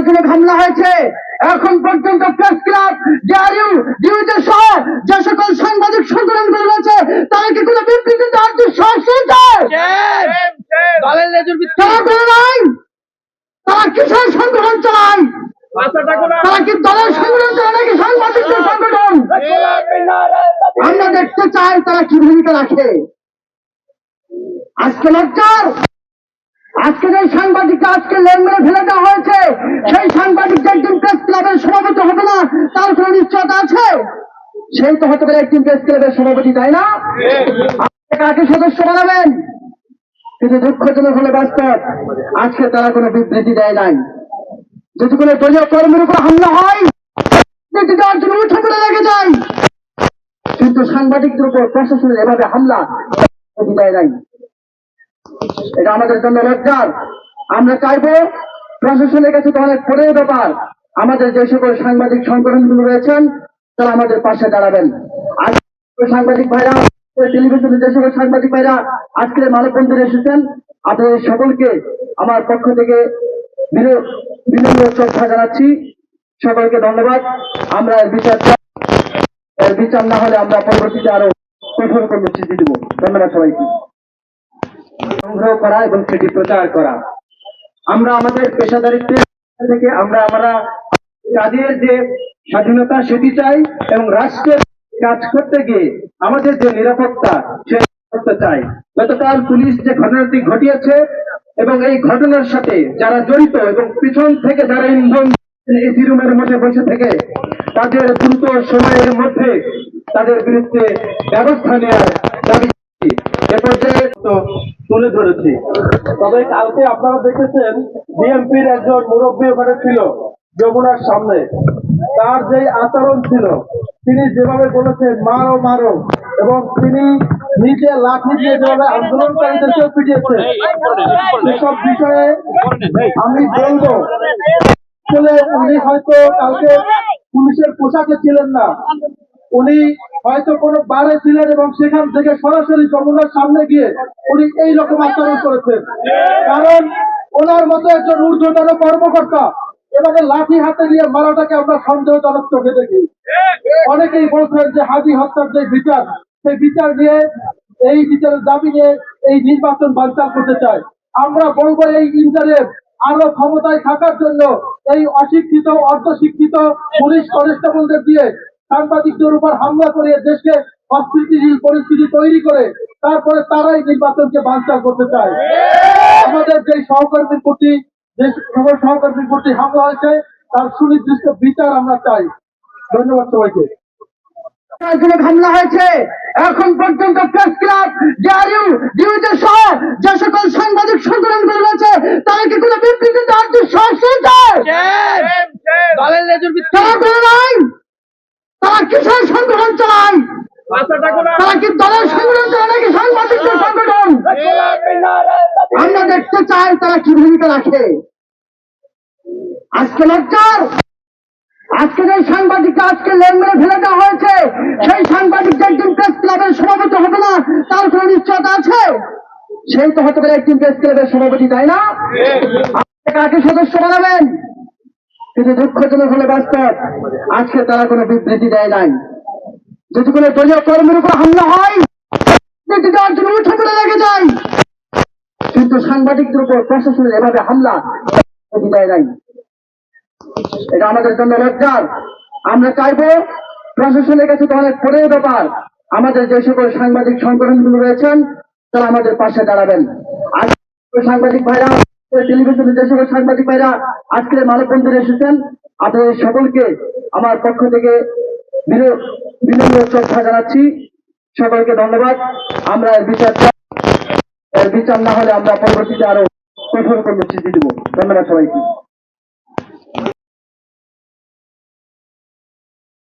জন্য হামলা হয়েছে। এখন পর্যন্ত প্রেস ক্লাব, ডিআরইউ, ডিউটি সহ যে সকল সাংবাদিক সংগঠনগুলো রয়েছে তারা কি কোনো বিবৃতি দেওয়ার দুঃসাহস হয়েছে? তারা করে নাই। তারা কিসের সংগঠন চালায়? তারা কি দলের সংগঠন চালায় নাকি সাংবাদিকদের সংগঠন? আমরা দেখতে চাই তারা কি ভূমিকা রাখে। আজকে লজ্জার, আজকে যে সাংবাদিককে আজকে লেন মেরে ফেলে দেওয়া হয়েছে সেই সাংবাদিকটা একদিন প্রেস ক্লাবের সভাপতি হবে না তার কোন নিশ্চয়তা আছে? সেই তো হতে পারে একদিন প্রেস ক্লাবের সভাপতি, তাই না? কাকে সদস্য বানাবেন? কিন্তু দুঃখজনক হলে বাস্তব আজকে তারা কোনো বিবৃতি দেয় নাই। যদি কোনো দলীয় কর্মীর উপর হামলা হয় বিবৃতি দেওয়ার জন্য উঠে পড়ে লেগে যায়, কিন্তু সাংবাদিকদের উপর প্রশাসনের এভাবে হামলা দেয় নাই। এটা আমাদের জন্য লজ্জার। আমরা চাইবো প্রশাসনের কাছে তো অনেক পরের ব্যাপার, আমাদের যে সকল সাংবাদিক সংগঠনগুলো রয়েছেন তারা আমাদের পাশে দাঁড়াবেন। আজ সাংবাদিক ভাইরা, টেলিভিশনের যে সকল সাংবাদিক ভাইরা আজকের মানববন্ধনে এসেছেন, আপনাদের সকলকে আমার পক্ষ থেকে বিনম্র শ্রদ্ধা জানাচ্ছি। সকলকে ধন্যবাদ। আমরা এর বিচার না হলে আমরা পরবর্তীতে আরো কঠোর কর্মসূচি দেব। ধন্যবাদ সবাইকে। সংগ্রহ করা এবং সেটি প্রচার করা, আমরা আমাদের পেশাদারিত্বের থেকে আমরা কাজের যে স্বাধীনতা সেটি চাই এবং রাষ্ট্রের কাজ করতে গিয়ে আমাদের যে নিরাপত্তা সেটা করতে চাই। গতকাল পুলিশ যে ঘটনাটি ঘটিয়েছে এবং এই ঘটনার সাথে যারা জড়িত এবং পিছন থেকে যারা ইন্ধন এসি রুমের মধ্যে বসে থেকে তাদের দ্রুত সময়ের মধ্যে তাদের বিরুদ্ধে ব্যবস্থা নেওয়ার দাবি এ পর্যায়ে তুলে ধরেছি। তবে কালকে আপনারা দেখেছেন বিএনপির একজন মুরব্বী ওখানে ছিল যমুনার সামনে, তার যে আচরণ ছিল, তিনি যেভাবে বলেছেন মারো মারো, এবং তিনি নিজে লাঠি দিয়ে যেভাবে আন্দোলনকারীদেরকেও পিটিয়েছেন, এসব বিষয়ে আমি বলবো আসলে উনি হয়তো কালকে পুলিশের পোশাকে ছিলেন না, উনি হয়তো কোনো বারে ছিলেন এবং সেখান থেকে সরাসরি যমুনার সামনে গিয়ে উনি এইরকম আচরণ করেছেন। কারণ ওনার মতো একজন ঊর্ধ্বতন কর্মকর্তা এভাবে লাঠি হাতে নিয়ে মারাটাকে আমরা সন্দেহজনক চোখে দেখি। অনেকেই বলছেন যে হাজি হত্যার যে বিচার, সেই বিচার নিয়ে, এই বিচারের দাবি নিয়ে এই নির্বাচন বানচাল করতে চায়। আমরা বলবো এই ইন্টারের আরো ক্ষমতায় থাকার জন্য এই অশিক্ষিত অর্ধশিক্ষিত পুলিশ কনস্টেবলদের দিয়ে সাংবাদিকদের উপর হামলা করে দেশকে অস্থিতিশীল পরিস্থিতি তৈরি করে তারপরে তারাই নির্বাচনকে বানচাল করতে চায়। আমাদের যে সহকর্মীর প্রতি হামলা হয়েছে তার সুনির্দিষ্ট বিচার আমরা চাই। ধন্যবাদ সবাইকে। হামলা হয়েছে। এখন পর্যন্ত প্রেস ক্লাব, ডিআরইউ, ডিউটি সহ যে সকল সাংবাদিক সংগঠনগুলো রয়েছে তারা কি কোনো বিবৃতি দেওয়ার দুঃসাহস হয়েছে? তারা করে নাই। তারা কিসের সংগঠন চালায়? তারা কি দলের সংগঠন চালায় নাকি সাংবাদিকদের সংগঠন? আমরা দেখতে চাই তারা কি ভূমিকা রাখে। আজকে লজ্জার, আজকে যে সাংবাদিককে আজকে লেন মেরে ফেলে দেওয়া হয়েছে সেই সাংবাদিকটা একদিন প্রেস ক্লাবের সভাপতি হবে না তার কোন নিশ্চয়তা আছে? সেই তো হতে পারে একদিন প্রেস ক্লাবের সভাপতি, তাই না? কাকে সদস্য বানাবেন? কিন্তু দুঃখজনক হলে বাস্তব আজকে তারা কোনো বিবৃতি দেয় নাই। যদি কোনো দলীয় কর্মীর উপর হামলা হয় বিবৃতি দেওয়ার জন্য উঠে পড়ে লেগে যায়, কিন্তু সাংবাদিকদের উপর প্রশাসনের এভাবে হামলা দেয় নাই। এটা আমাদের জন্য লজ্জার। আমরা চাইবো প্রশাসনের কাছে তো অনেক পরের ব্যাপার, আমাদের যে সকল সাংবাদিক সংগঠনগুলো রয়েছেন তারা আমাদের পাশে দাঁড়াবেন। আজ সাংবাদিক ভাইরা, টেলিভিশনের যে সকল সাংবাদিক ভাইরা আজকের মানববন্ধনে এসেছেন, আপনাদের সকলকে আমার পক্ষ থেকে বিনম্র শ্রদ্ধা জানাচ্ছি। সকলকে ধন্যবাদ। আমরা এর বিচার না হলে আমরা পরবর্তীতে আরো কঠোর কর্মসূচি দেব। ধন্যবাদ সবাইকে।